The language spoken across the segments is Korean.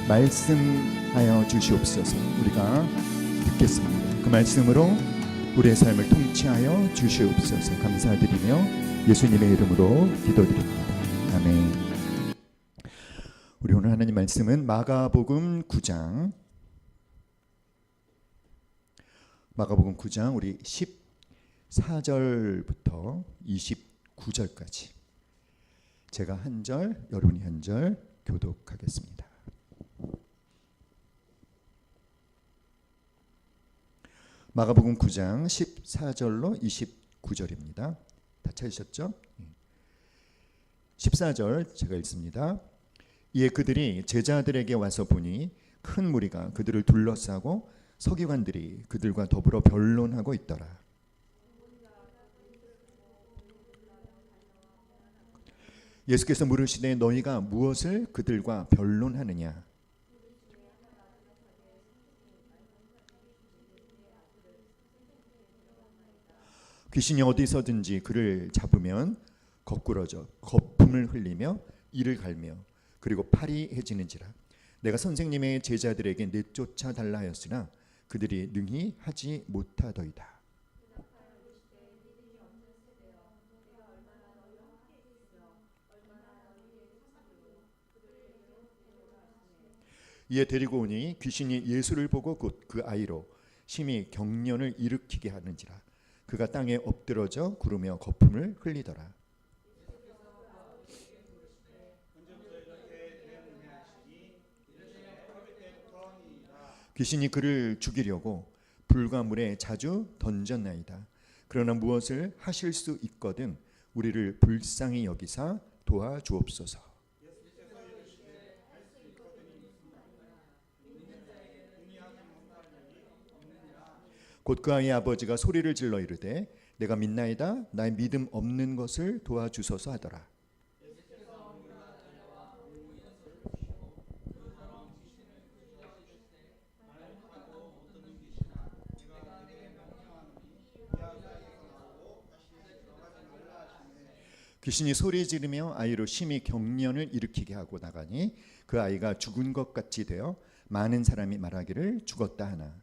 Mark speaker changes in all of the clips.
Speaker 1: 말씀하여 주시옵소서. 우리가 듣겠습니다. 그 말씀으로 우리의 삶을 통치하여 주시옵소서. 감사드리며 예수님의 이름으로 기도드립니다. 아멘. 우리 오늘 하나님 말씀은 마가복음 9장 우리 14절부터 29절까지 제가 한 절, 여러분이 한 절 교독하겠습니다. 마가복음 9장 14절로 29절입니다. 다 찾으셨죠? 14절 제가 읽습니다. 이에 그들이 제자들에게 와서 보니 큰 무리가 그들을 둘러싸고 서기관들이 그들과 더불어 변론하고 있더라. 예수께서 물으시되 너희가 무엇을 그들과 변론하느냐? 귀신이 어디서든지 그를 잡으면 거꾸러져 거품을 흘리며 이를 갈며 그리고 팔이 해지는지라. 내가 선생님의 제자들에게 내쫓아 달라 하였으나 그들이 능히 하지 못하더이다. 이에 데리고 오니 귀신이 예수를 보고 곧 그 아이로 심히 경련을 일으키게 하는지라. 그가 땅에 엎드러져 구르며 거품을 흘리더라. 귀신이 그를 죽이려고 불과 물에 자주 던졌나이다. 그러나 무엇을 하실 수 있거든 우리를 불쌍히 여기사 도와주옵소서. 곧 그 아이의 아버지가 소리를 질러 이르되 내가 믿나이다. 나의 믿음 없는 것을 도와주소서 하더라. 귀신이 소리 지르며 아이로 심히 경련을 일으키게 하고 나가니 그 아이가 죽은 것 같이 되어 많은 사람이 말하기를 죽었다 하나.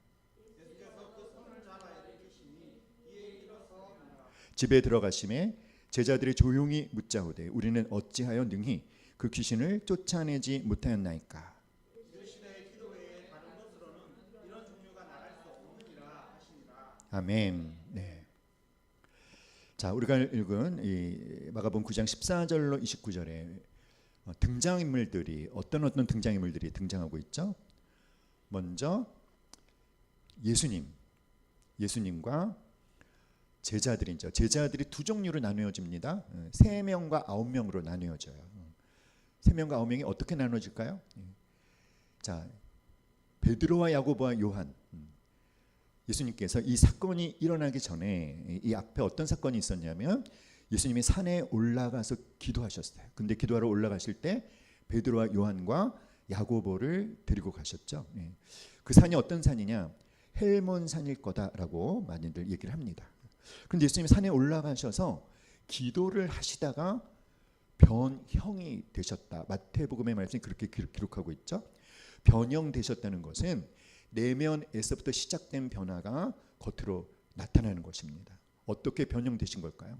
Speaker 1: 집에 들어가심에 제자들이 조용히 묻자오되 우리는 어찌하여 능히 그 귀신을 쫓아내지 못하였나이까. 아멘. 네. 자, 우리가 읽은 이 마가복음 9장 14절로 29절에 등장인물들이 어떤 등장인물들이 등장하고 있죠. 먼저 예수님과 제자들이죠. 제자들이 두 종류로 나누어집니다. 3명과 9명으로 나누어져요. 3명과 9명이 어떻게 나눠질까요? 자, 베드로와 야고보와 요한. 예수님께서 이 사건이 일어나기 전에 이 앞에 어떤 사건이 있었냐면 예수님이 산에 올라가서 기도하셨어요. 근데 기도하러 올라가실 때 베드로와 요한과 야고보를 데리고 가셨죠. 그 산이 어떤 산이냐? 헬몬 산일 거다라고 많이들 얘기를 합니다. 근데 예수님이 산에 올라가셔서 기도를 하시다가 변형이 되셨다. 마태복음의 말씀이 그렇게 기록하고 있죠. 변형되셨다는 것은 내면에서부터 시작된 변화가 겉으로 나타나는 것입니다. 어떻게 변형되신 걸까요?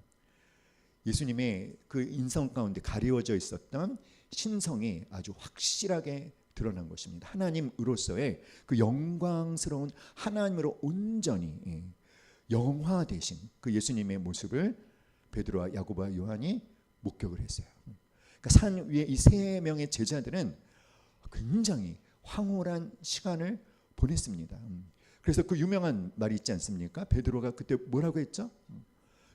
Speaker 1: 예수님의 그 인성 가운데 가리워져 있었던 신성이 아주 확실하게 드러난 것입니다. 하나님으로서의 그 영광스러운 하나님으로 온전히 영화되신 그 예수님의 모습을 베드로와 야고보와 요한이 목격을 했어요. 그러니까 산 위에 이 3명의 제자들은 굉장히 황홀한 시간을 보냈습니다. 그래서 그 유명한 말이 있지 않습니까? 베드로가 그때 뭐라고 했죠?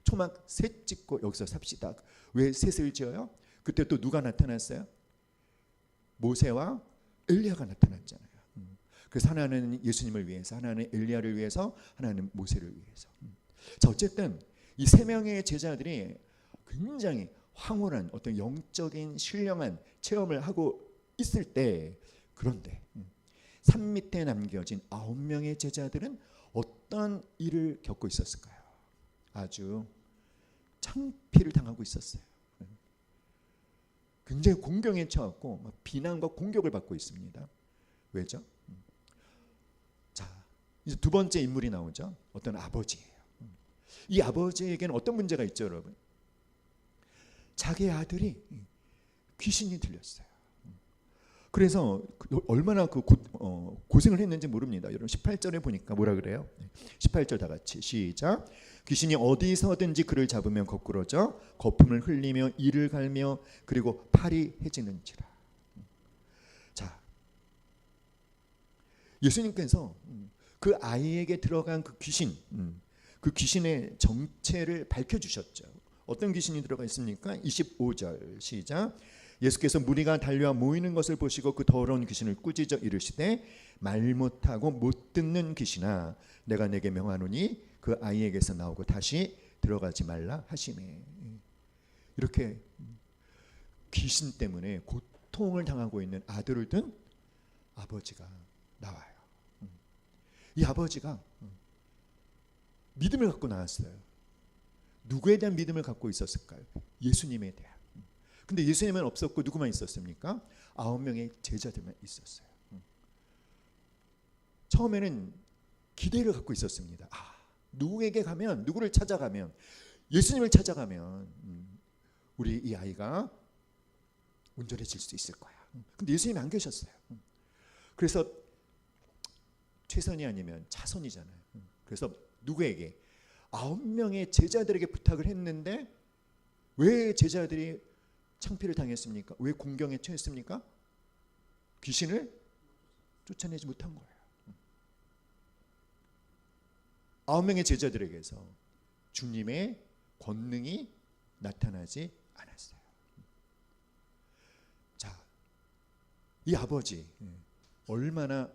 Speaker 1: 초막 셋 짓고 여기서 삽시다. 왜 셋을 지어요? 그때 또 누가 나타났어요? 모세와 엘리야가 나타났잖아요. 그래서 하나는 예수님을 위해서, 하나는 엘리야를 위해서, 하나는 모세를 위해서. 자, 어쨌든 이 3명의 제자들이 굉장히 황홀한 어떤 영적인 신령한 체험을 하고 있을 때, 그런데 산 밑에 남겨진 9명의 제자들은 어떤 일을 겪고 있었을까요? 아주 창피를 당하고 있었어요. 굉장히 공경에 처했고 비난과 공격을 받고 있습니다. 왜죠? 자, 이제 두 번째 인물이 나오죠. 어떤 아버지예요. 이 아버지에게는 어떤 문제가 있죠, 여러분? 자기 아들이 귀신이 들렸어요. 그래서 얼마나 고생을 했는지 모릅니다. 여러분 18절에 보니까 뭐라 그래요? 18절 다 같이 시작. 귀신이 어디서든지 그를 잡으면 거꾸러져 거품을 흘리며 이를 갈며 그리고 팔이 해지는지라. 자, 예수님께서 그 아이에게 들어간 그 귀신, 그 귀신의 정체를 밝혀주셨죠. 어떤 귀신이 들어가 있습니까? 25절 시작. 예수께서 무리가 달려와 모이는 것을 보시고 그 더러운 귀신을 꾸짖어 이르시되 말 못하고 못 듣는 귀신아 내가 내게 명하노니 그 아이에게서 나오고 다시 들어가지 말라 하시매. 이렇게 귀신 때문에 고통을 당하고 있는 아들을 둔 아버지가 나와요. 이 아버지가 믿음을 갖고 나왔어요. 누구에 대한 믿음을 갖고 있었을까요? 예수님에 대한. 근데 예수님은 없었고 누구만 있었습니까? 9명의 제자들만 있었어요. 처음에는 기대를 갖고 있었습니다. 누구에게 가면, 누구를 찾아가면, 예수님을 찾아가면 우리 이 아이가 온전해질 수 있을 거야. 근데 예수님이 안 계셨어요. 그래서 최선이 아니면 차선이잖아요. 그래서 누구에게? 9명의 제자들에게 부탁을 했는데 왜 제자들이 창피를 당했습니까? 왜 공경에 처했습니까? 귀신을 쫓아내지 못한 거예요. 9명의 제자들에게서 주님의 권능이 나타나지 않았어요. 자, 이 아버지 얼마나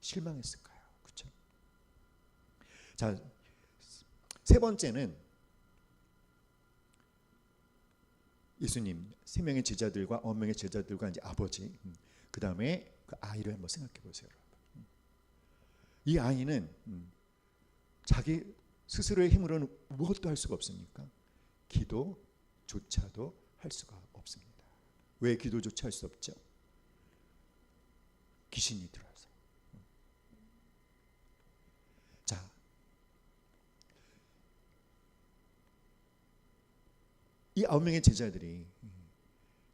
Speaker 1: 실망했을까요? 그렇죠? 자, 세 번째는 예수님 3명의 제자들과 9명의 제자들과 이제 아버지, 그 다음에 그 아이를 한번 생각해 보세요. 이 아이는 자기 스스로의 힘으로는 무엇도 할 수가 없습니까? 기도조차도 할 수가 없습니다. 왜 기도조차 할 수 없죠? 귀신이 들어와서. 자, 이 9명의 제자들이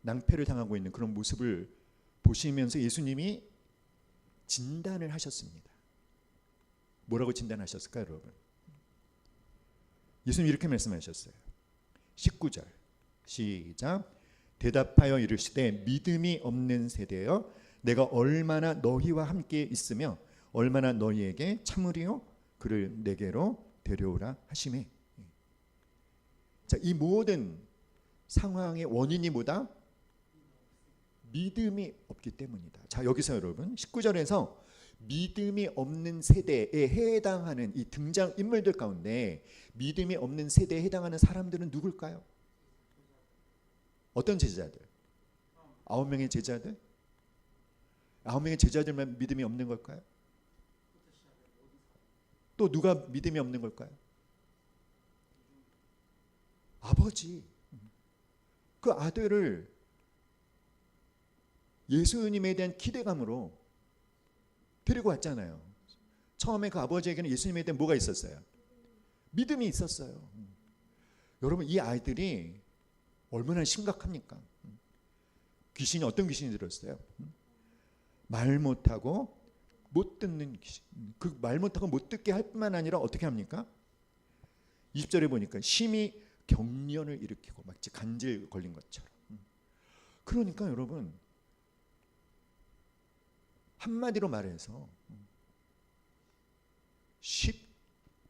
Speaker 1: 낭패를 당하고 있는 그런 모습을 보시면서 예수님이 진단을 하셨습니다. 뭐라고 진단하셨을까요, 여러분? 예수님이 이렇게 말씀하셨어요. 19절 시작. 대답하여 이르시되 믿음이 없는 세대여 내가 얼마나 너희와 함께 있으며 얼마나 너희에게 참으리요 그를 내게로 데려오라 하시매. 자, 이 모든 상황의 원인이 뭐다? 믿음이 없기 때문이다. 자, 여기서 여러분 19절에서 믿음이 없는 세대에 해당하는 이 등장 인물들 가운데 믿음이 없는 세대에 해당하는 사람들은 누굴까요? 어떤 제자들? 9명의 제자들? 9명의 제자들만 믿음이 없는 걸까요? 또 누가 믿음이 없는 걸까요? 아버지. 그 아들을 예수님에 대한 기대감으로 데리고 왔잖아요. 처음에 그 아버지에게는 예수님에 대한 뭐가 있었어요? 믿음이 있었어요. 여러분, 이 아이들이 얼마나 심각합니까? 귀신이 어떤 귀신이 들었어요? 말 못하고 못 듣는 귀신. 그 말 못하고 못 듣게 할 뿐만 아니라 어떻게 합니까? 20절에 보니까 심히 경련을 일으키고 마치 간질 걸린 것처럼. 그러니까 여러분, 한마디로 말해서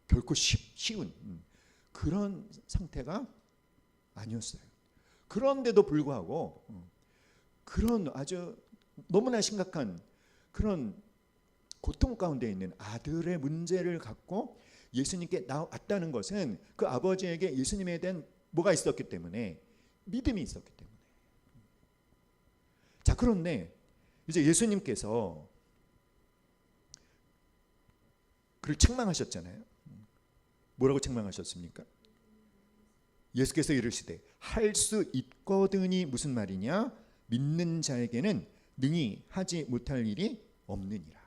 Speaker 1: 결코 쉬운 그런 상태가 아니었어요. 그런데도 불구하고 그런 아주 너무나 심각한 그런 고통 가운데 있는 아들의 문제를 갖고 예수님께 왔다는 것은 그 아버지에게 예수님에 대한 뭐가 있었기 때문에 믿음이 있었기 때문에. 자, 그런데 이제 예수님께서 그를 책망하셨잖아요. 뭐라고 책망하셨습니까? 예수께서 이르시되 할 수 있거든이 무슨 말이냐? 믿는 자에게는 능히 하지 못할 일이 없느니라.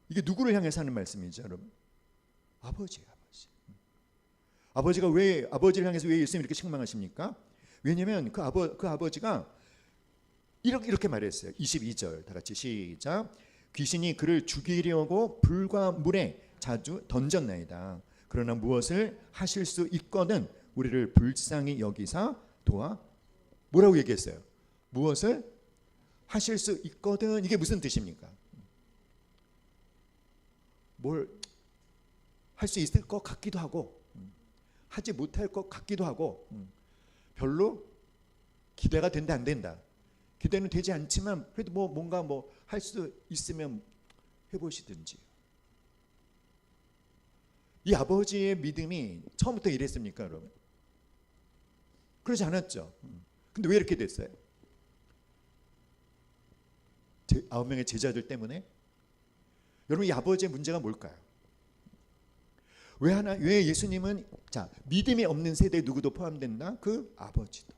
Speaker 1: 이게 누구를 향해서 하는 말씀이죠, 여러분? 아버지예요, 아버지. 아버지가 왜 아버지를 향해서 왜 예수님 이렇게 책망하십니까? 왜냐하면 그 아버지가 이렇게 말했어요. 22절 다 같이 시작. 귀신이 그를 죽이려고 불과 물에 자주 던졌나이다. 그러나 무엇을 하실 수 있거든 우리를 불쌍히 여기사 도와. 뭐라고 얘기했어요? 무엇을 하실 수 있거든. 이게 무슨 뜻입니까? 뭘 할 수 있을 것 같기도 하고 하지 못할 것 같기도 하고 별로 기대가 된다 안 된다. 기대는 되지 않지만 그래도 뭔가 할 수 있으면 해보시든지. 이 아버지의 믿음이 처음부터 이랬습니까, 여러분? 그러지 않았죠. 근데 왜 이렇게 됐어요? 9명의 제자들 때문에? 여러분, 이 아버지의 문제가 뭘까요? 왜 예수님은 믿음이 없는 세대에 누구도 포함된다? 그 아버지도.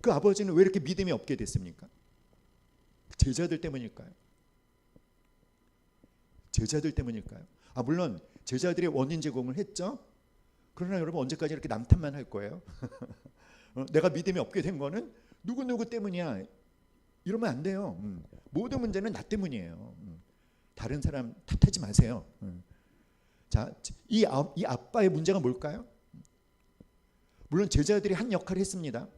Speaker 1: 그 아버지는 왜 이렇게 믿음이 없게 됐습니까? 제자들 때문일까요? 제자들 때문일까요? 물론 제자들이 원인 제공을 했죠. 그러나 여러분, 언제까지 이렇게 남탓만 할 거예요? 내가 믿음이 없게 된 거는 누구 때문이야 이러면 안 돼요. 모든 문제는 나 때문이에요. 다른 사람 탓하지 마세요. 이 아빠의 문제가 뭘까요? 물론 제자들이 한 역할을 했습니다.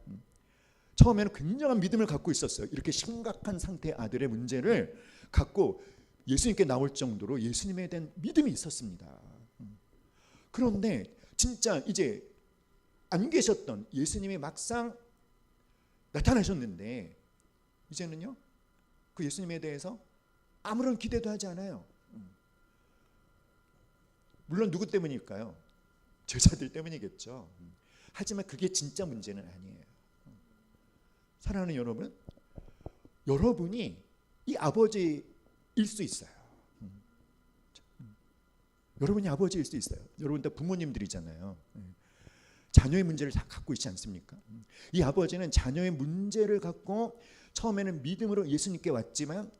Speaker 1: 처음에는 굉장한 믿음을 갖고 있었어요. 이렇게 심각한 상태의 아들의 문제를 갖고 예수님께 나올 정도로 예수님에 대한 믿음이 있었습니다. 그런데 진짜 이제 안 계셨던 예수님이 막상 나타나셨는데 이제는요, 그 예수님에 대해서 아무런 기대도 하지 않아요. 물론 누구 때문일까요? 제자들 때문이겠죠. 하지만 그게 진짜 문제는 아니에요. 사랑하는 여러분, 여러분이 이 아버지일 수 있어요. 여러분이 아버지일 수 있어요. 여러분 다 부모님들이잖아요. 자녀의 문제를 다 갖고 있지 않습니까? 이 아버지는 자녀의 문제를 갖고 처음에는 믿음으로 예수님께 왔지만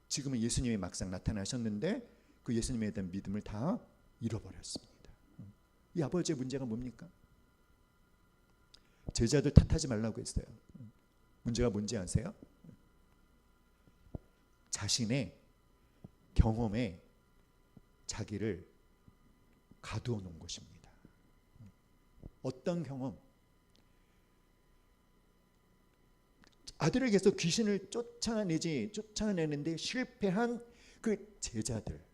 Speaker 1: 지금은 예수님이 막상 나타나셨는데 그 예수님에 대한 믿음을 다 잃어버렸습니다. 이 아버지의 문제가 뭡니까? 제자들 탓하지 말라고 했어요. 문제가 뭔지 아세요? 자신의 경험에 자기를 가두어 놓은 것입니다. 어떤 경험? 아들에게서 귀신을 쫓아내는데 실패한 그 제자들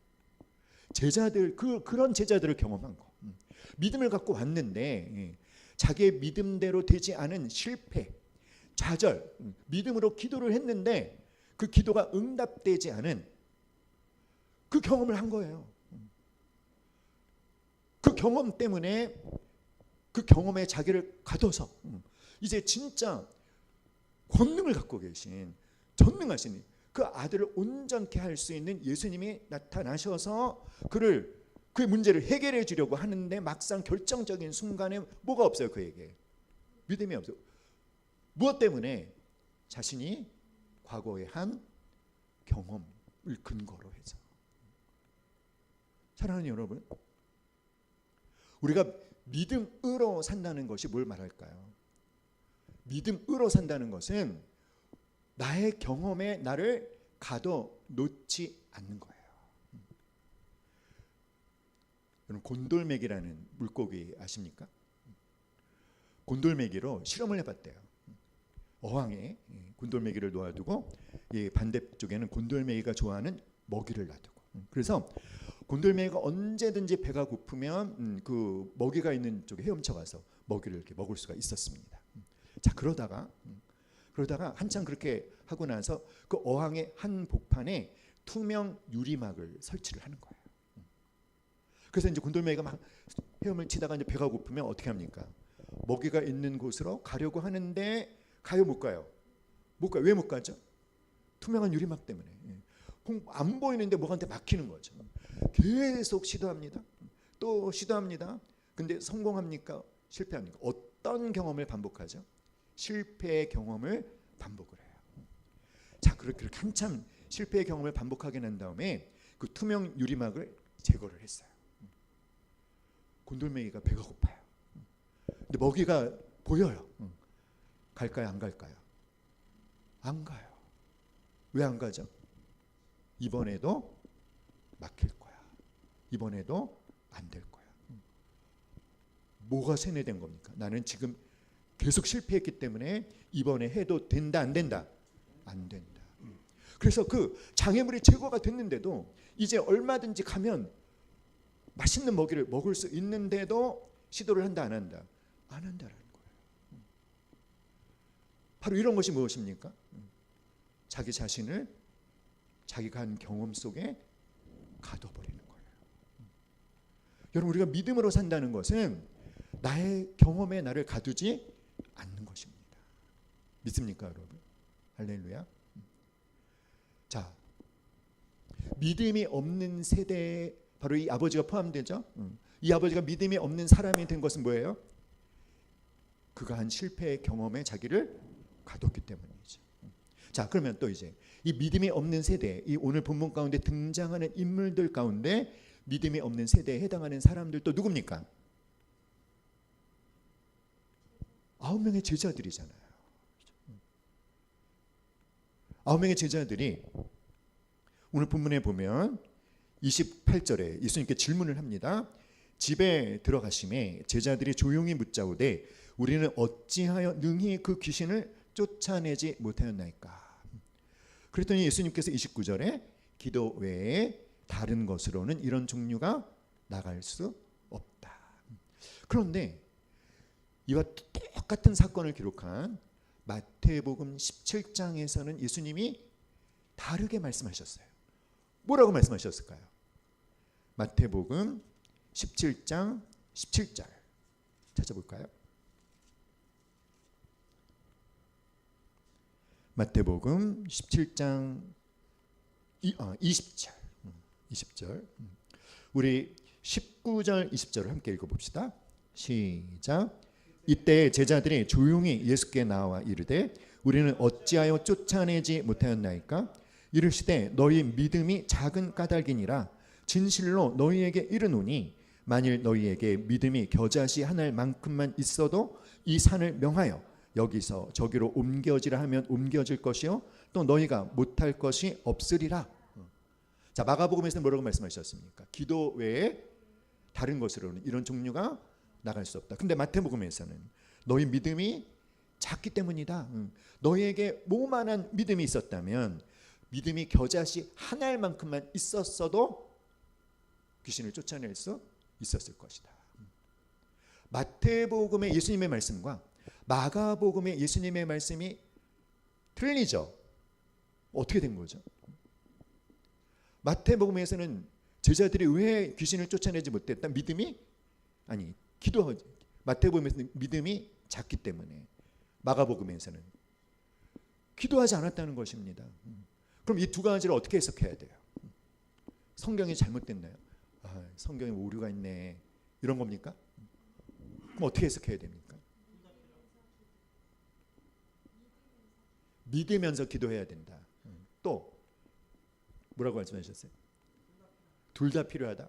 Speaker 1: 그런 제자들을 경험한 거. 믿음을 갖고 왔는데 자기의 믿음대로 되지 않은 실패, 좌절, 믿음으로 기도를 했는데 그 기도가 응답되지 않은 그 경험을 한 거예요. 그 경험 때문에 그 경험에 자기를 가둬서 이제 진짜 권능을 갖고 계신 전능하신 그 아들을 온전케 할 수 있는 예수님이 나타나셔서 그의 문제를 해결해 주려고 하는데 막상 결정적인 순간에 뭐가 없어요. 그에게 믿음이 없어요. 무엇 때문에? 자신이 과거에 한 경험을 근거로 해서. 사랑하는 여러분, 우리가 믿음으로 산다는 것이 뭘 말할까요? 믿음으로 산다는 것은 나의 경험에 나를 가둬 놓지 않는 거예요. 여러분, 곤돌메기라는 물고기 아십니까? 곤돌메기로 실험을 해봤대요. 어항에 곤돌메기를 놓아두고 반대쪽에는 곤돌메기가 좋아하는 먹이를 놔두고, 그래서 곤돌메기가 언제든지 배가 고프면 그 먹이가 있는 쪽에 헤엄쳐 가서 먹이를 이렇게 먹을 수가 있었습니다. 자, 그러다가 한참 그렇게 하고 나서 그 어항의 한 복판에 투명 유리막을 설치를 하는 거예요. 그래서 이제 곤돌메기가 막 헤엄을 치다가 이제 배가 고프면 어떻게 합니까? 먹이가 있는 곳으로 가려고 하는데 가요, 못 가요? 못 가요. 왜 못 가죠? 투명한 유리막 때문에. 안 보이는데 뭐가한테 막히는 거죠. 계속 시도합니다. 또 시도합니다. 근데 성공합니까? 실패합니까? 어떤 경험을 반복하죠? 실패의 경험을 반복을 해요. 자, 그렇게 한참 실패의 경험을 반복하게 난 다음에 그 투명 유리막을 제거를 했어요. 곤돌메이가 배가 고파요. 근데 먹이가 보여요. 갈까요? 안 갈까요? 안 가요. 왜 안 가죠? 이번에도 막힐 거야. 이번에도 안 될 거야. 뭐가 세뇌된 겁니까? 나는 지금 계속 실패했기 때문에 이번에 해도 된다, 안 된다? 안 된다. 그래서 그 장애물이 제거가 됐는데도 이제 얼마든지 가면 맛있는 먹이를 먹을 수 있는데도 시도를 한다, 안 한다? 안 한다라는 거예요. 바로 이런 것이 무엇입니까? 자기 자신을 자기가 한 경험 속에 가둬버리는 거예요. 여러분, 우리가 믿음으로 산다는 것은 나의 경험에 나를 가두지 않는 것입니다. 믿습니까, 여러분? 할렐루야. 자, 믿음이 없는 세대에 바로 이 아버지가 포함되죠. 이 아버지가 믿음이 없는 사람이 된 것은 뭐예요? 그가 한 실패의 경험에 자기를 가뒀기 때문이죠. 자, 그러면 또 이제 이 믿음이 없는 세대, 이 오늘 본문 가운데 등장하는 인물들 가운데 믿음이 없는 세대에 해당하는 사람들 또 누굽니까? 9명의 제자들이잖아요. 9명의 제자들이 오늘 본문에 보면 28절에 예수님께 질문을 합니다. 집에 들어가심에 제자들이 조용히 묻자오되 우리는 어찌하여 능히 그 귀신을 쫓아내지 못하였나이까. 그랬더니 예수님께서 29절에 기도 외에 다른 것으로는 이런 종류가 나갈 수 없다. 그런데 이와 똑같은 사건을 기록한 마태복음 17장에서는 예수님이 다르게 말씀하셨어요. 뭐라고 말씀하셨을까요? 마태복음 17장 17절 찾아볼까요? 마태복음 17장 20절 우리 19절 20절을 함께 읽어봅시다. 시작. 이때 제자들이 조용히 예수께 나와 이르되 우리는 어찌하여 쫓아내지 못하였나이까? 이르시되 너희 믿음이 작은 까닭이니라. 진실로 너희에게 이르노니 만일 너희에게 믿음이 겨자씨 한 알만큼만 있어도 이 산을 명하여 여기서 저기로 옮겨지라 하면 옮겨질 것이요 또 너희가 못할 것이 없으리라. 자, 마가복음에서는 뭐라고 말씀하셨습니까? 기도 외에 다른 것으로는 이런 종류가 나갈 수 없다. 근데 마태복음에서는 너희 믿음이 작기 때문이다. 너희에게 뭐만한 믿음이 있었다면 믿음이 겨자씨 한 알만큼만 있었어도 귀신을 쫓아낼 수 있었을 것이다. 마태복음의 예수님의 말씀과 마가복음의 예수님의 말씀이 틀리죠. 어떻게 된 거죠? 마태복음에서는 제자들이 왜 귀신을 쫓아내지 못했다? 믿음이 마태복음에서는 믿음이 작기 때문에, 마가복음에서는 기도하지 않았다는 것입니다. 그럼 이 두 가지를 어떻게 해석해야 돼요? 성경이 잘못됐나요? 성경에 오류가 있네, 이런 겁니까? 그럼 어떻게 해석해야 됩니까? 믿으면서 기도해야 된다. 또 뭐라고 말씀하셨어요? 둘 다 필요하다.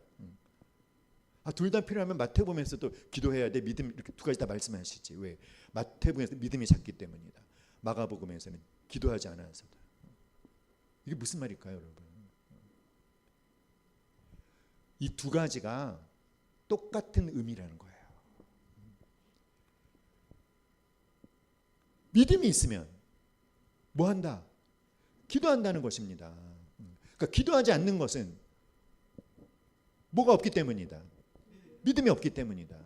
Speaker 1: 둘 다 필요하면 마태복음에서도 기도해야 돼, 믿음, 이렇게 두 가지 다 말씀하시지. 왜? 마태복음에서 믿음이 작기 때문이다. 마가복음에서는 기도하지 않아서다. 이게 무슨 말일까요, 여러분? 이 두 가지가 똑같은 의미라는 거예요. 믿음이 있으면 뭐 한다? 기도한다는 것입니다. 그러니까 기도하지 않는 것은 뭐가 없기 때문이다. 믿음이 없기 때문이다.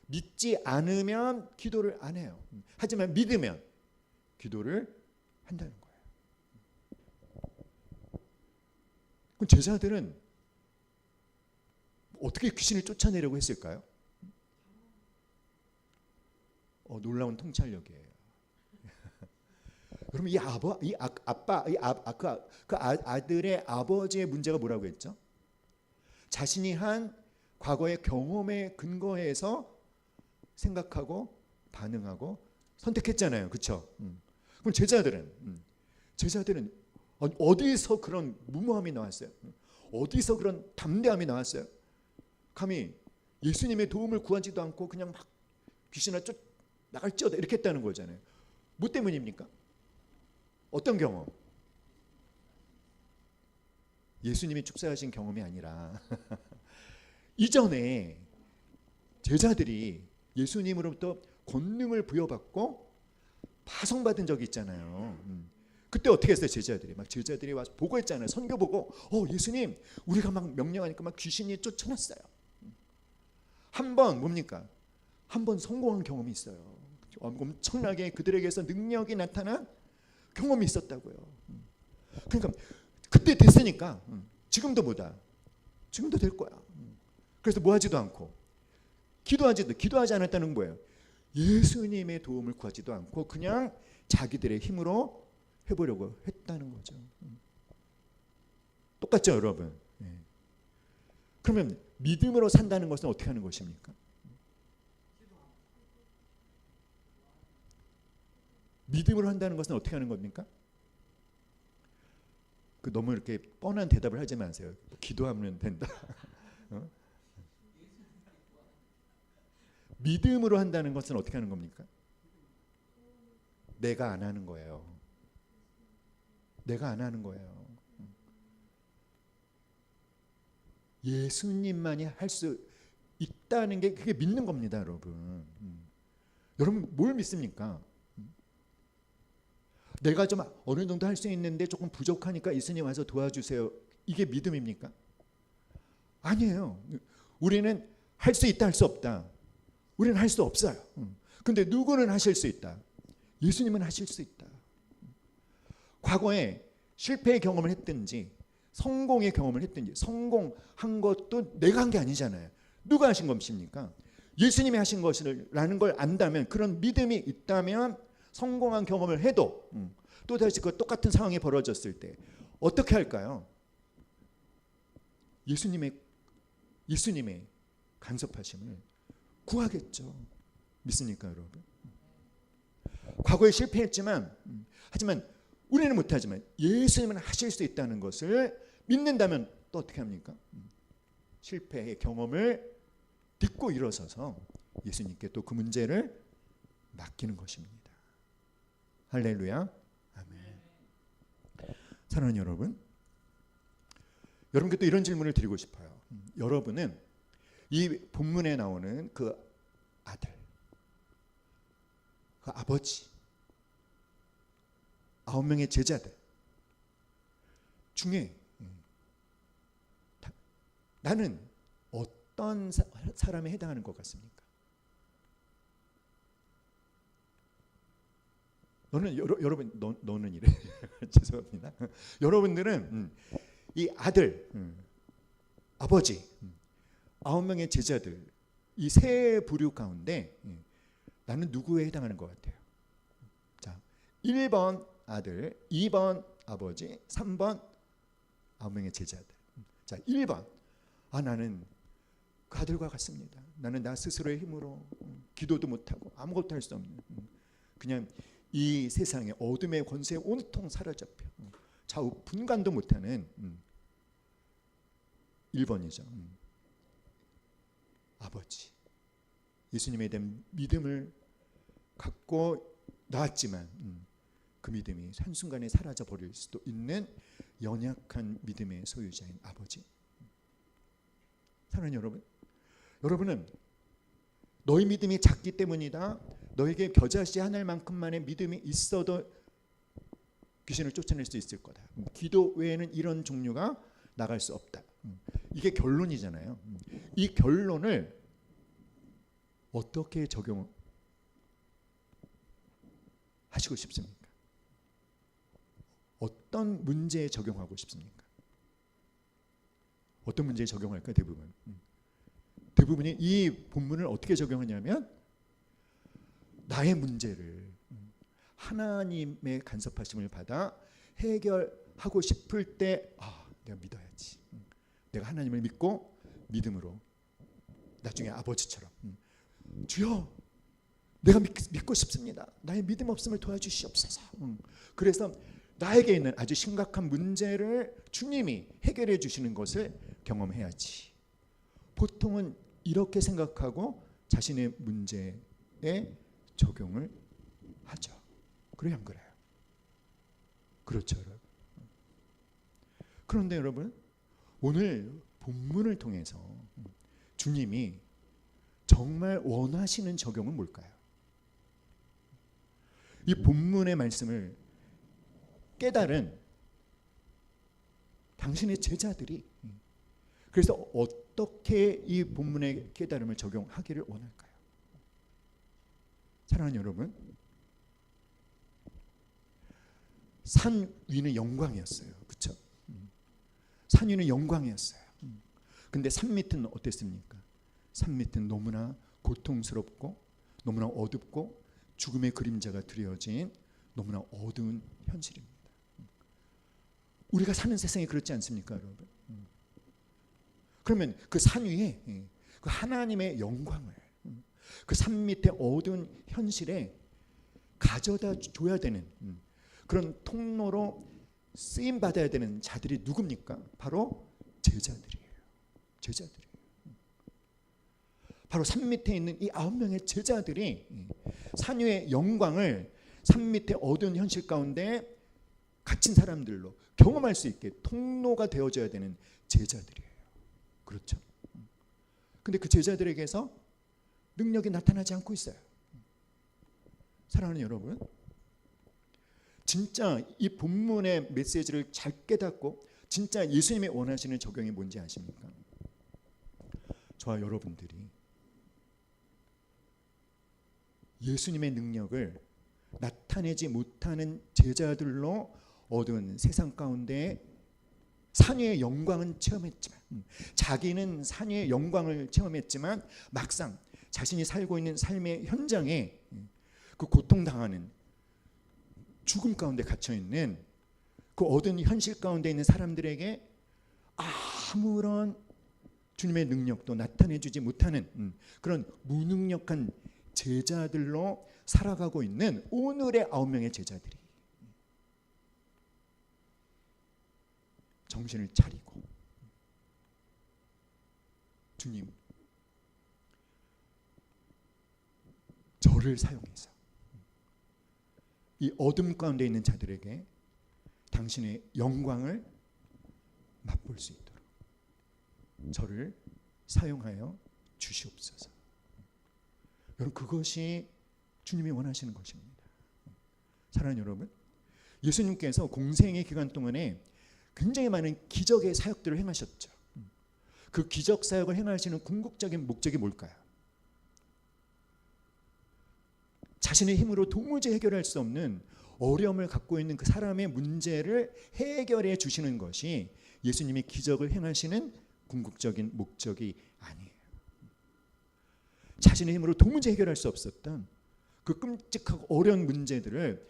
Speaker 1: 믿지 않으면 기도를 안 해요. 하지만 믿으면 기도를 한다는 거예요. 그럼 제자들은 어떻게 귀신을 쫓아내려고 했을까요? 놀라운 통찰력이에요. 그럼 그 아들의 아버지의 문제가 뭐라고 했죠? 자신이 한 과거의 경험에 근거해서 생각하고 반응하고 선택했잖아요. 그렇죠? 그럼 제자들은 어디서 그런 무모함이 나왔어요? 어디서 그런 담대함이 나왔어요? 감히 예수님의 도움을 구하지도 않고 그냥 막 귀신아 쫓 나갈지어다 이렇게 했다는 거잖아요. 뭐 때문입니까? 어떤 경험? 예수님이 축사하신 경험이 아니라 이전에 제자들이 예수님으로부터 권능을 부여받고 파송받은 적이 있잖아요. 그때 어떻게 했어요? 제자들이 와서 보고했잖아요. 선교 보고 예수님 우리가 막 명령하니까 막 귀신이 쫓아났어요. 한번 뭡니까? 한번 성공한 경험이 있어요. 엄청나게 그들에게서 능력이 나타난 경험이 있었다고요. 그러니까 그때 됐으니까 지금도 뭐다? 지금도 될 거야. 그래서 뭐 하지도 않고 기도하지 않았다는 건 뭐예요? 예수님의 도움을 구하지도 않고 그냥 자기들의 힘으로 해보려고 했다는 거죠. 똑같죠, 여러분? 그러면 믿음으로 산다는 것은 어떻게 하는 것입니까? 믿음으로 한다는 것은 어떻게 하는 겁니까? 너무 이렇게 뻔한 대답을 하지 마세요. 기도하면 된다. 믿음으로 한다는 것은 어떻게 하는 겁니까? 내가 안 하는 거예요. 내가 안 하는 거예요. 예수님만이 할 수 있다는 게 그게 믿는 겁니다, 여러분. 여러분 뭘 믿습니까? 내가 좀 어느 정도 할 수 있는데 조금 부족하니까 예수님 와서 도와주세요. 이게 믿음입니까? 아니에요. 우리는 할 수 있다, 할 수 없다. 우리는 할 수 없어요. 근데 누구는 하실 수 있다. 예수님은 하실 수 있다. 과거에 실패의 경험을 했든지 성공의 경험을 했든지 성공한 것도 내가 한 게 아니잖아요. 누가 하신 것입니까? 예수님이 하신 것이라는 걸 안다면, 그런 믿음이 있다면 성공한 경험을 해도 또다시 그 똑같은 상황이 벌어졌을 때 어떻게 할까요? 예수님의 간섭하심을 구하겠죠. 믿습니까, 여러분? 과거에 실패했지만 하지만 우리는 못하지만 예수님은 하실 수 있다는 것을 믿는다면 또 어떻게 합니까? 실패의 경험을 딛고 일어서서 예수님께 또 그 문제를 맡기는 것입니다. 할렐루야. 아멘. 사랑하는 여러분, 여러분께 또 이런 질문을 드리고 싶어요. 여러분은 이 본문에 나오는 그 아들, 그 아버지, 9명의 제자들 중에 나는 어떤 사람에 해당하는 것 같습니까? 너는 이래. 죄송합니다. 여러분들은 이 아들, 아버지, 9명의 제자들, 이 세 부류 가운데 나는 누구에 해당하는 것 같아요? 자, 1번 아들, 2번 아버지, 3번 9명의 제자들. 자, 1번. 나는 그 아들과 같습니다. 나는 나 스스로의 힘으로 기도도 못하고 아무것도 할 수 없는, 그냥 이 세상의 어둠의 권세에 온통 사로잡혀 좌우 분간도 못하는 1번이죠. 아버지. 예수님에 대한 믿음을 갖고 나왔지만 그 믿음이 한순간에 사라져 버릴 수도 있는 연약한 믿음의 소유자인 아버지. 사랑하는 여러분, 여러분은 너희 믿음이 작기 때문이다. 너에게 겨자씨 하늘 만큼만의 믿음이 있어도 귀신을 쫓아낼 수 있을 거다. 기도 외에는 이런 종류가 나갈 수 없다. 이게 결론이잖아요. 이 결론을 어떻게 적용하시고 싶습니까? 어떤 문제에 적용하고 싶습니까? 어떤 문제에 적용할까? 대부분이 이 본문을 어떻게 적용하냐면 나의 문제를 하나님의 간섭하심을 받아 해결하고 싶을 때 내가 믿어야지. 내가 하나님을 믿고 믿음으로 나중에 아버지처럼 주여 내가 믿고 싶습니다. 나의 믿음 없음을 도와주시옵소서. 그래서 나에게 있는 아주 심각한 문제를 주님이 해결해 주시는 것을 경험해야지. 보통은 이렇게 생각하고 자신의 문제에 적용을 하죠. 그래요, 안 그래요? 그렇죠, 여러분. 그런데 여러분, 오늘 본문을 통해서 주님이 정말 원하시는 적용은 뭘까요? 이 본문의 말씀을 깨달은 당신의 제자들이 그래서 어떻게 이 본문의 깨달음을 적용하기를 원할까요? 사랑하는 여러분, 산 위는 영광이었어요. 그렇죠? 산 위는 영광이었어요. 근데 산 밑은 어땠습니까? 산 밑은 너무나 고통스럽고 너무나 어둡고 죽음의 그림자가 드려진 너무나 어두운 현실입니다. 우리가 사는 세상이 그렇지 않습니까, 여러분? 그러면 그 산 위에 그 하나님의 영광을 그 산 밑에 어두운 현실에 가져다 줘야 되는 그런 통로로 쓰임 받아야 되는 자들이 누굽니까? 바로 제자들이에요. 제자들이에요. 바로 산 밑에 있는 이 9명의 제자들이 산 위의 영광을 산 밑에 어두운 현실 가운데 갇힌 사람들로 경험할 수 있게 통로가 되어줘야 되는 제자들이에요. 그렇죠? 근데 그 제자들에게서 능력이 나타나지 않고 있어요. 사랑하는 여러분, 진짜 이 본문의 메시지를 잘 깨닫고 진짜 예수님이 원하시는 적용이 뭔지 아십니까? 저와 여러분들이 예수님의 능력을 나타내지 못하는 제자들로 어두운 세상 가운데 산 위의 영광은 체험했지만 자기는 산 위의 영광을 체험했지만 막상 자신이 살고 있는 삶의 현장에 그 고통당하는 죽음 가운데 갇혀있는 그 어두운 현실 가운데 있는 사람들에게 아무런 주님의 능력도 나타내주지 못하는 그런 무능력한 제자들로 살아가고 있는 오늘의 9명의 제자들이 정신을 차리고 주님, 저를 사용해서 이 어둠 가운데 있는 자들에게 당신의 영광을 맛볼 수 있도록 저를 사용하여 주시옵소서. 여러분, 그것이 주님이 원하시는 것입니다. 사랑하는 여러분, 예수님께서 공생의 기간 동안에 굉장히 많은 기적의 사역들을 행하셨죠. 그 기적 사역을 행하시는 궁극적인 목적이 뭘까요? 자신의 힘으로 도무지 해결할 수 없는 어려움을 갖고 있는 그 사람의 문제를 해결해 주시는 것이 예수님이 기적을 행하시는 궁극적인 목적이 아니에요. 자신의 힘으로 도무지 해결할 수 없었던 그 끔찍하고 어려운 문제들을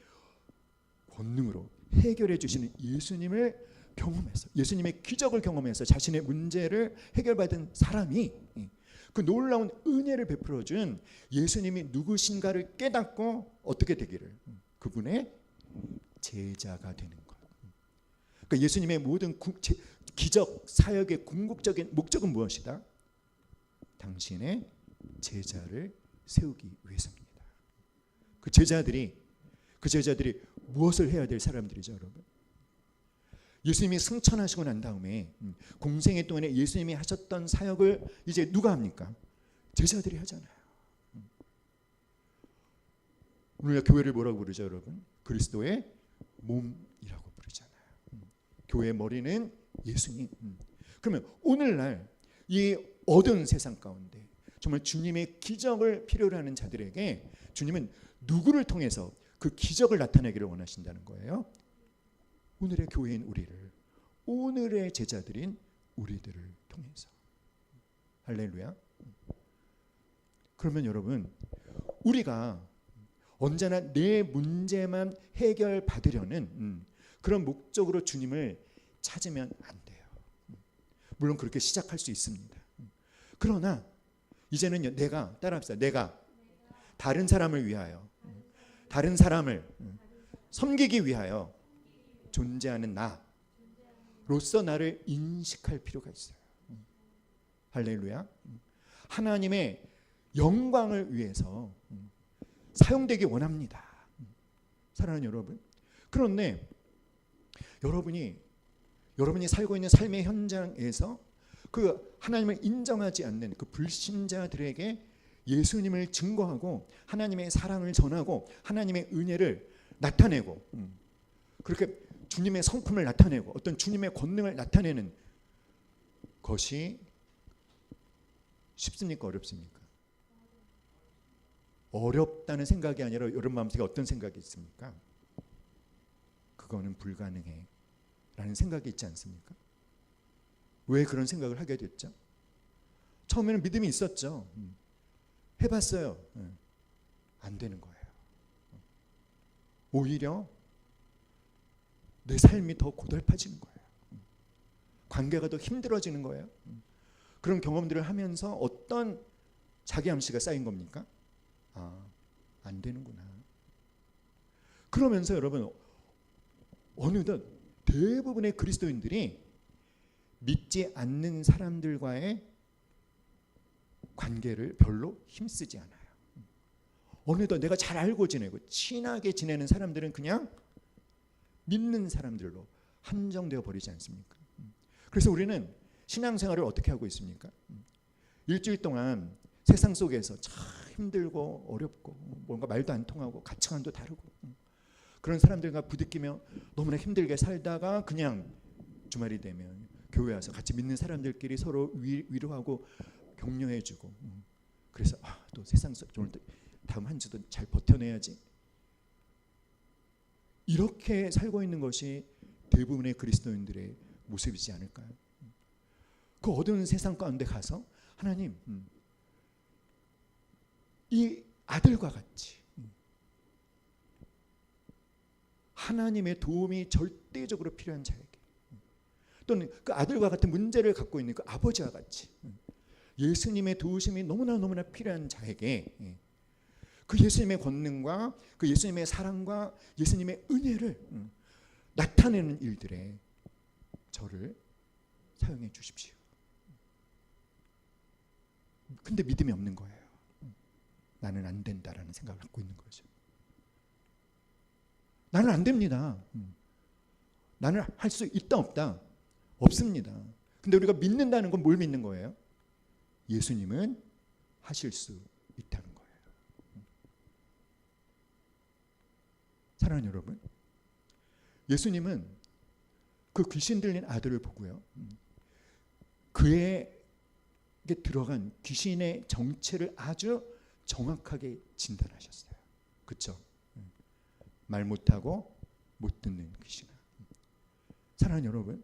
Speaker 1: 권능으로 해결해 주시는 예수님을 경험해서, 예수님의 기적을 경험해서 자신의 문제를 해결받은 사람이 그 놀라운 은혜를 베풀어 준 예수님이 누구신가를 깨닫고 어떻게 되기를, 그분의 제자가 되는 것. 그러니까 예수님의 모든 기적 사역의 궁극적인 목적은 무엇이다? 당신의 제자를 세우기 위해서입니다. 그 제자들이 무엇을 해야 될 사람들이죠, 여러분? 예수님이 승천하시고 난 다음에 공생애 동안에 예수님이 하셨던 사역을 이제 누가 합니까? 제자들이 하잖아요. 오늘날 교회를 뭐라고 부르죠, 여러분? 그리스도의 몸이라고 부르잖아요. 교회의 머리는 예수님. 그러면 오늘날 이 어두운 세상 가운데 정말 주님의 기적을 필요로 하는 자들에게 주님은 누구를 통해서 그 기적을 나타내기를 원하신다는 거예요? 오늘의 교회인 우리를, 오늘의 제자들인 우리들을 통해서. 할렐루야. 그러면 여러분, 우리가 언제나 내 문제만 해결받으려는 그런 목적으로 주님을 찾으면 안 돼요. 물론 그렇게 시작할 수 있습니다. 그러나 이제는 내가, 따라합시다. 내가 다른 사람을 위하여, 다른 사람을 섬기기 위하여 존재하는 나로서 나를 인식할 필요가 있어요. 할렐루야. 하나님의 영광을 위해서 사용되기 원합니다. 사랑하는 여러분. 그런데 여러분이 살고 있는 삶의 현장에서 그 하나님을 인정하지 않는 그 불신자들에게 예수님을 증거하고 하나님의 사랑을 전하고 하나님의 은혜를 나타내고 그렇게 주님의 성품을 나타내고 어떤 주님의 권능을 나타내는 것이 쉽습니까? 어렵습니까? 어렵다는 생각이 아니라 여러분 마음속에 어떤 생각이 있습니까? 그거는 불가능해 라는 생각이 있지 않습니까? 왜 그런 생각을 하게 됐죠? 처음에는 믿음이 있었죠. 해봤어요. 안 되는 거예요. 오히려 내 삶이 더 고달파지는 거예요. 관계가 더 힘들어지는 거예요. 그런 경험들을 하면서 어떤 자기 암시가 쌓인 겁니까? 안 되는구나. 그러면서 여러분 어느덧 대부분의 그리스도인들이 믿지 않는 사람들과의 관계를 별로 힘쓰지 않아요. 어느덧 내가 잘 알고 지내고 친하게 지내는 사람들은 그냥 믿는 사람들로 한정되어 버리지 않습니까? 그래서 우리는 신앙생활을 어떻게 하고 있습니까? 일주일 동안 세상 속에서 참 힘들고 어렵고 뭔가 말도 안 통하고 가치관도 다르고 그런 사람들과 부딪히며 너무나 힘들게 살다가 그냥 주말이 되면 교회 와서 같이 믿는 사람들끼리 서로 위로하고 격려해주고 그래서 또 세상 속 오늘 다음 한 주도 잘 버텨내야지 이렇게 살고 있는 것이 대부분의 그리스도인들의 모습이지 않을까요? 그 어두운 세상 가운데 가서 하나님 이 아들과 같이 하나님의 도움이 절대적으로 필요한 자에게 또는 그 아들과 같은 문제를 갖고 있는 그 아버지와 같이 예수님의 도우심이 너무나 필요한 자에게 그 예수님의 권능과 그 예수님의 사랑과 예수님의 은혜를 나타내는 일들에 저를 사용해 주십시오. 근데 믿음이 없는 거예요. 나는 안 된다라는 생각을 갖고 있는 거죠. 나는 안 됩니다. 나는 할 수 있다 없다? 없습니다. 근데 우리가 믿는다는 건 뭘 믿는 거예요? 예수님은 하실 수 있다는 거예요. 사랑하는 여러분, 예수님은 그 귀신 들린 아들을 보고요, 그에게 들어간 귀신의 정체를 아주 정확하게 진단하셨어요. 그렇죠? 말 못하고 못 듣는 귀신아. 사랑하는 여러분,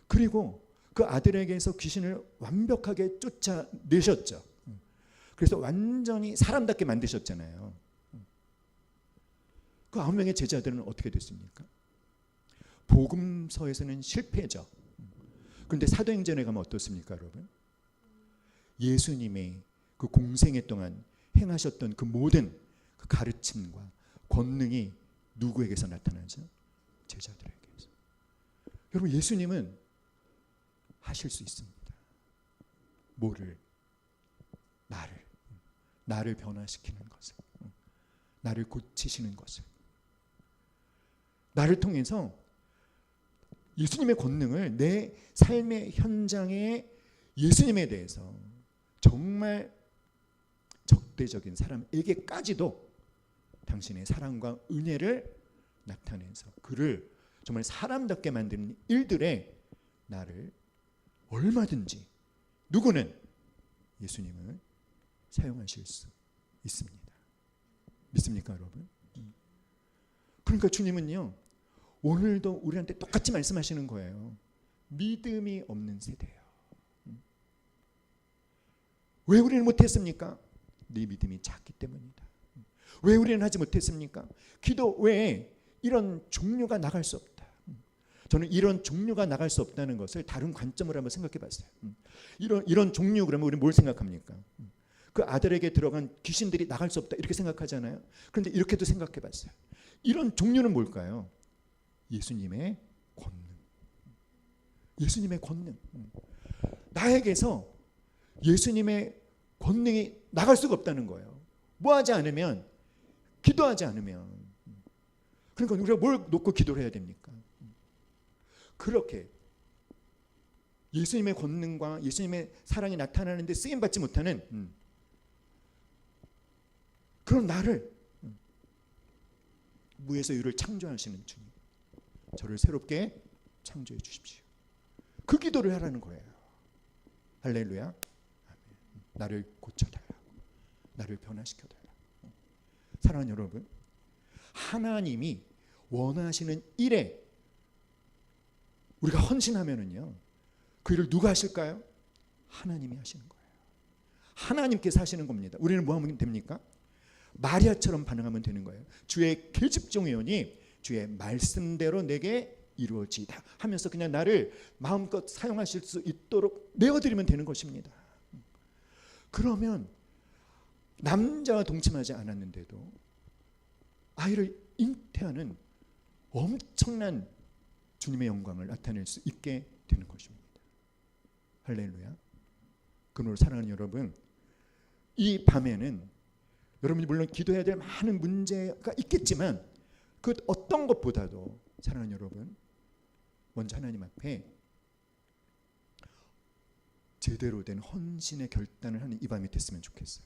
Speaker 1: 그리고 그 아들에게서 귀신을 완벽하게 쫓아내셨죠. 그래서 완전히 사람답게 만드셨잖아요. 그 9명의 제자들은 어떻게 됐습니까? 복음서에서는 실패죠. 그런데 사도행전에 가면 어떻습니까, 여러분? 예수님의 그 공생애 동안 행하셨던 그 모든 그 가르침과 권능이 누구에게서 나타나죠? 제자들에게서. 여러분, 예수님은 하실 수 있습니다. 뭐를? 나를 변화시키는 것을, 나를 고치시는 것을, 나를 통해서 예수님의 권능을 내 삶의 현장에 예수님에 대해서 정말 적대적인 사람에게까지도 당신의 사랑과 은혜를 나타내서 그를 정말 사람답게 만드는 일들에 나를 얼마든지 누구는 예수님을 사용하실 수 있습니다. 믿습니까, 여러분? 그러니까 주님은요, 오늘도 우리한테 똑같이 말씀하시는 거예요. 믿음이 없는 세대예요. 왜 우리는 못했습니까? 네 믿음이 작기 때문이다. 왜 우리는 하지 못했습니까? 기도 외에 이런 종류가 나갈 수 없다. 저는 이런 종류가 나갈 수 없다는 것을 다른 관점으로 한번 생각해 봤어요. 이런 종류 그러면 우리는 뭘 생각합니까? 그 아들에게 들어간 귀신들이 나갈 수 없다 이렇게 생각하잖아요. 그런데 이렇게도 생각해 봤어요. 이런 종류는 뭘까요? 예수님의 권능. 예수님의 권능. 나에게서 예수님의 권능이 나갈 수가 없다는 거예요. 뭐 하지 않으면, 기도하지 않으면. 그러니까 우리가 뭘 놓고 기도를 해야 됩니까? 그렇게 예수님의 권능과 예수님의 사랑이 나타나는데 쓰임받지 못하는 그런 나를, 무에서 유를 창조하시는 주님, 저를 새롭게 창조해 주십시오. 그 기도를 하라는 거예요. 할렐루야. 아멘. 나를 고쳐달라고, 나를 변화시켜달라고. 사랑하는 여러분, 하나님이 원하시는 일에 우리가 헌신하면은요, 그 일을 누가 하실까요? 하나님이 하시는 거예요. 하나님께서 하시는 겁니다. 우리는 뭐 하면 됩니까? 마리아처럼 반응하면 되는 거예요. 주의 계집종이오니 주의 말씀대로 내게 이루어지다 하면서 그냥 나를 마음껏 사용하실 수 있도록 내어드리면 되는 것입니다. 그러면 남자와 동침하지 않았는데도 아이를 잉태하는 엄청난 주님의 영광을 나타낼 수 있게 되는 것입니다. 할렐루야. 그러므로 사랑하는 여러분, 이 밤에는 여러분이 물론 기도해야 될 많은 문제가 있겠지만 그 어떤 것보다도 사랑하는 여러분, 먼저 하나님 앞에 제대로 된 헌신의 결단을 하는 이 밤이 됐으면 좋겠어요.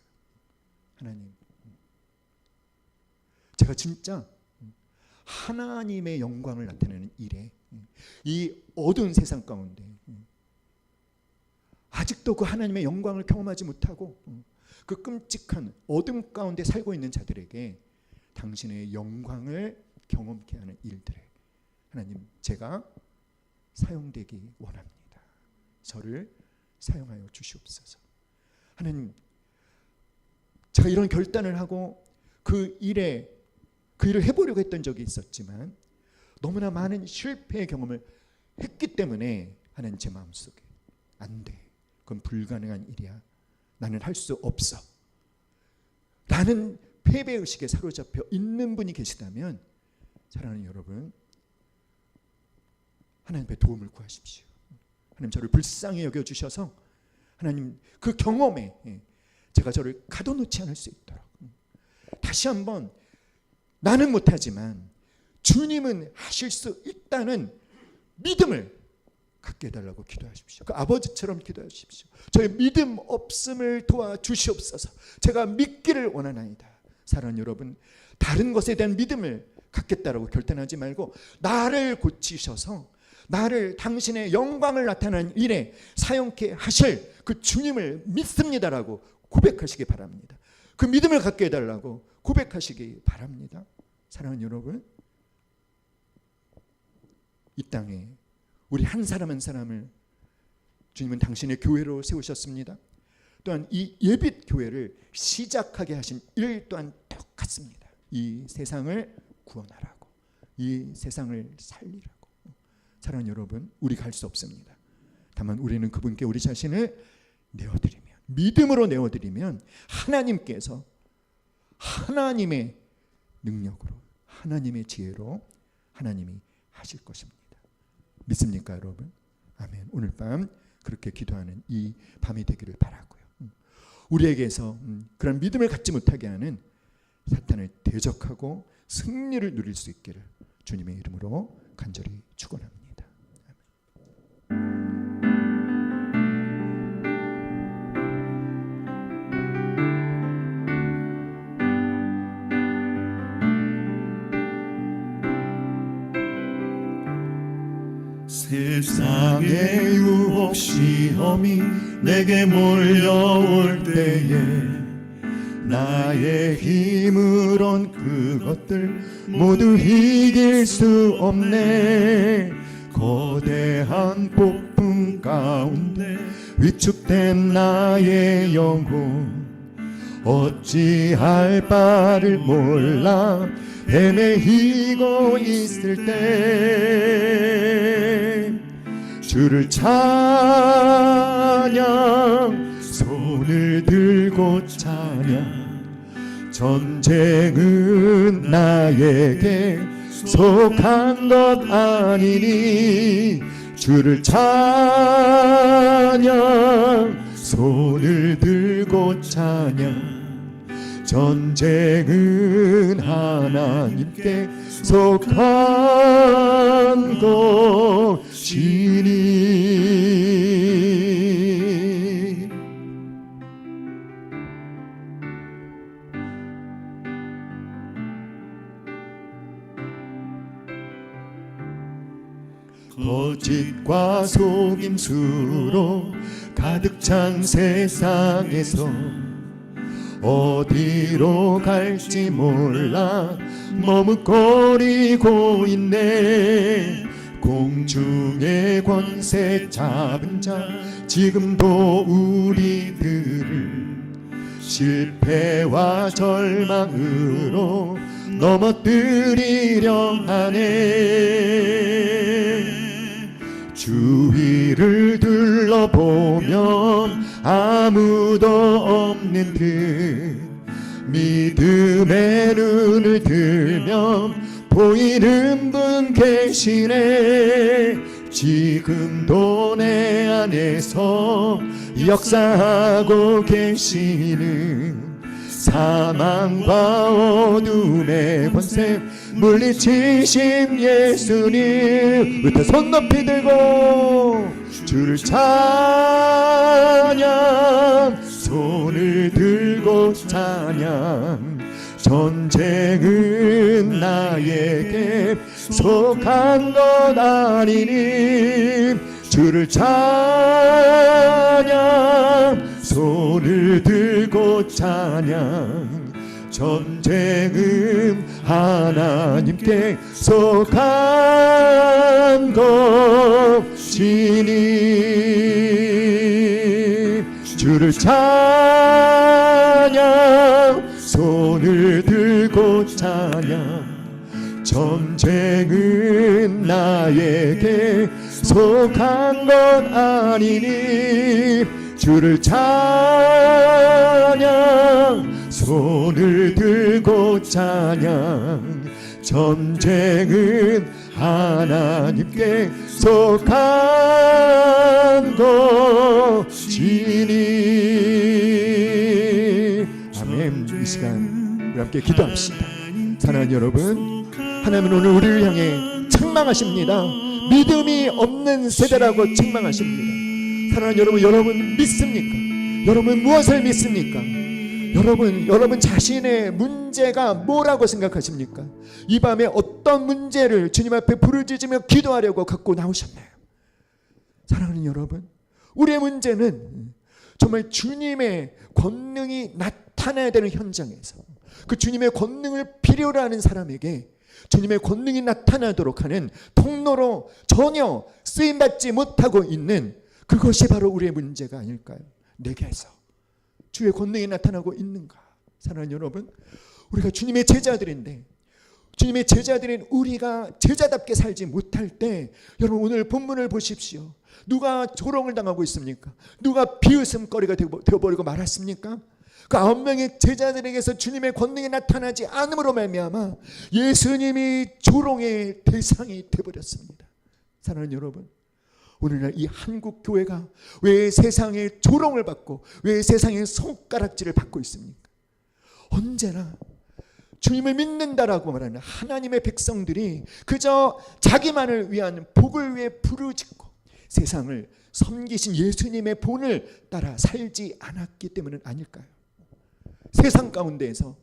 Speaker 1: 하나님, 제가 진짜 하나님의 영광을 나타내는 일에, 이 어두운 세상 가운데 아직도 그 하나님의 영광을 경험하지 못하고 그 끔찍한 어둠 가운데 살고 있는 자들에게 당신의 영광을 경험케 하는 일들에 하나님, 제가 사용되기 원합니다. 저를 사용하여 주시옵소서. 하나님, 제가 이런 결단을 하고 그 일을 해보려고 했던 적이 있었지만 너무나 많은 실패의 경험을 했기 때문에 하나님, 제 마음속에 안 돼, 그건 불가능한 일이야, 나는 할 수 없어, 나는 패배의식에 사로잡혀 있는 분이 계시다면 사랑하는 여러분, 하나님 앞에 도움을 구하십시오. 하나님, 저를 불쌍히 여겨주셔서 하나님, 그 경험에 제가 저를 가둬놓지 않을 수 있도록 다시 한번 나는 못하지만 주님은 하실 수 있다는 믿음을 갖게 해달라고 기도하십시오. 그 아버지처럼 기도하십시오. 저의 믿음 없음을 도와주시옵소서. 제가 믿기를 원하나이다. 사랑하는 여러분, 다른 것에 대한 믿음을 갖겠다라고 결단하지 말고 나를 고치셔서 나를 당신의 영광을 나타내는 일에 사용케 하실 그 주님을 믿습니다라고 고백하시기 바랍니다. 그 믿음을 갖게 해달라고 고백하시기 바랍니다. 사랑하는 여러분, 이 땅에 우리 한 사람 한 사람을 주님은 당신의 교회로 세우셨습니다. 또한 이 예빛 교회를 시작하게 하신 일 또한 똑같습니다. 이 세상을 구원하라고, 이 세상을 살리라고. 사랑하는 여러분, 우리가 할 수 없습니다. 다만 우리는 그분께 우리 자신을 내어드리면, 믿음으로 내어드리면 하나님께서 하나님의 능력으로, 하나님의 지혜로 하나님이 하실 것입니다. 믿습니까, 여러분? 아멘. 오늘 밤 그렇게 기도하는 이 밤이 되기를 바라고요. 우리에게서 그런 믿음을 갖지 못하게 하는 사탄을 대적하고 승리를 누릴 수 있기를 주님의 이름으로 간절히 축원합니다.
Speaker 2: 세상의 유혹 시험이 내게 몰려올 때에 나의 힘으론 그것들 모두 이길 수 없네. 거대한 폭풍 가운데 위축된 나의 영혼 어찌할 바를 몰라 헤매이고 있을 때 주를 찬양, 손을 들고 찬양. 전쟁은 나에게 속한 것 아니니 주를 찬양 손을 들고 찬양 전쟁은 하나님께 속한 것이니 거짓과 속임수로 가득 찬 세상에서 어디로 갈지 몰라 머뭇거리고 있네. 공중의 권세 잡은 자 지금도 우리들을 실패와 절망으로 넘어뜨리려 하네. 주위를 둘러보면 아무도 없는 듯 믿음의 눈을 들면 보이는 분 계시네. 지금도 내 안에서 역사하고 계시는 사망과 어둠의 권세 물리치신 예수님. 으뜸 손 높이 들고 주를 찬양 손을 들고 찬양 전쟁은 나에게 속한 것 아니니 주를 찬양 손을 들고 찬양 전쟁은 하나님께 속한 것이니 주를 찬양 손을 들고 찬양 전쟁은 나에게 속한 것 아니니 주를 찬양 손을 들고 찬양 전쟁은 하나님께 속한 것이니. 아멘. 이 시간 우리 함께 기도합시다. 사랑하는 여러분, 하나님은 오늘 우리를 향해 책망하십니다. 믿음이 없는 세대라고 책망하십니다. 사랑하는 여러분, 여러분 믿습니까? 여러분 무엇을 믿습니까? 여러분 자신의 문제가 뭐라고 생각하십니까? 이 밤에 어떤 문제를 주님 앞에 부르짖으며 기도하려고 갖고 나오셨나요? 사랑하는 여러분, 우리의 문제는 정말 주님의 권능이 나타나야 되는 현장에서 그 주님의 권능을 필요로 하는 사람에게 주님의 권능이 나타나도록 하는 통로로 전혀 쓰임받지 못하고 있는 그것이 바로 우리의 문제가 아닐까요? 내게서 주의 권능이 나타나고 있는가? 사랑하는 여러분, 우리가 주님의 제자들인데 주님의 제자들인 우리가 제자답게 살지 못할 때 여러분 오늘 본문을 보십시오. 누가 조롱을 당하고 있습니까? 누가 비웃음거리가 되어버리고 말았습니까? 그 9명의 제자들에게서 주님의 권능이 나타나지 않음으로 말미암아 예수님이 조롱의 대상이 되어버렸습니다. 사랑하는 여러분, 오늘날 이 한국 교회가 왜 세상의 조롱을 받고 왜 세상의 손가락질을 받고 있습니까? 언제나 주님을 믿는다라고 말하는 하나님의 백성들이 그저 자기만을 위한 복을 위해 부르짖고 세상을 섬기신 예수님의 본을 따라 살지 않았기 때문은 아닐까요? 세상 가운데에서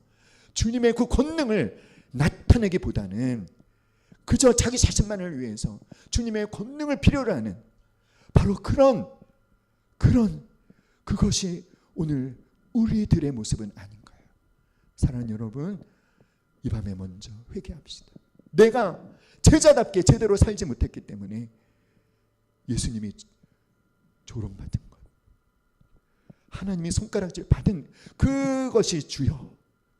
Speaker 2: 주님의 그 권능을 나타내기보다는 그저 자기 자신만을 위해서 주님의 권능을 필요로 하는 바로 그것이 오늘 우리들의 모습은 아닌가요? 사랑하는 여러분, 이 밤에 먼저 회개합시다. 내가 제자답게 제대로 살지 못했기 때문에 예수님이 조롱받은 것, 하나님이 손가락질 받은 그것이 주여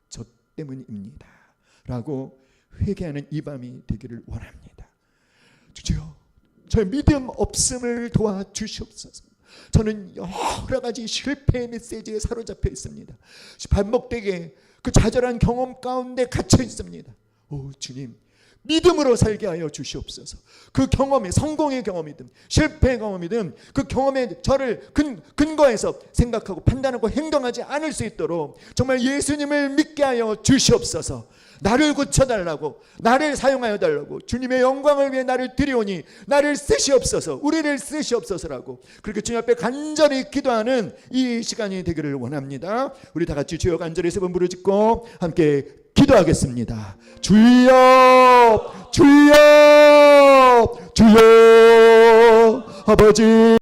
Speaker 2: 저 때문입니다 라고 회개하는 이 밤이 되기를 원합니다. 주여, 저의 믿음 없음을 도와주시옵소서. 저는 여러 가지 실패의 메시지에 사로잡혀 있습니다. 반복되게 그 좌절한 경험 가운데 갇혀 있습니다. 오 주님, 믿음으로 살게 하여 주시옵소서. 그 경험이 성공의 경험이든 실패의 경험이든 그 경험에 저를 근거해서 생각하고 판단하고 행동하지 않을 수 있도록 정말 예수님을 믿게 하여 주시옵소서. 나를 고쳐달라고, 나를 사용하여 달라고, 주님의 영광을 위해 나를 드리오니 나를 쓰시옵소서, 우리를 쓰시옵소서라고 그렇게 주님 앞에 간절히 기도하는 이 시간이 되기를 원합니다. 우리 다 같이 주여 간절히 세 번 부르짖고 함께 기도하겠습니다. 주여, 주여, 주여, 아버지.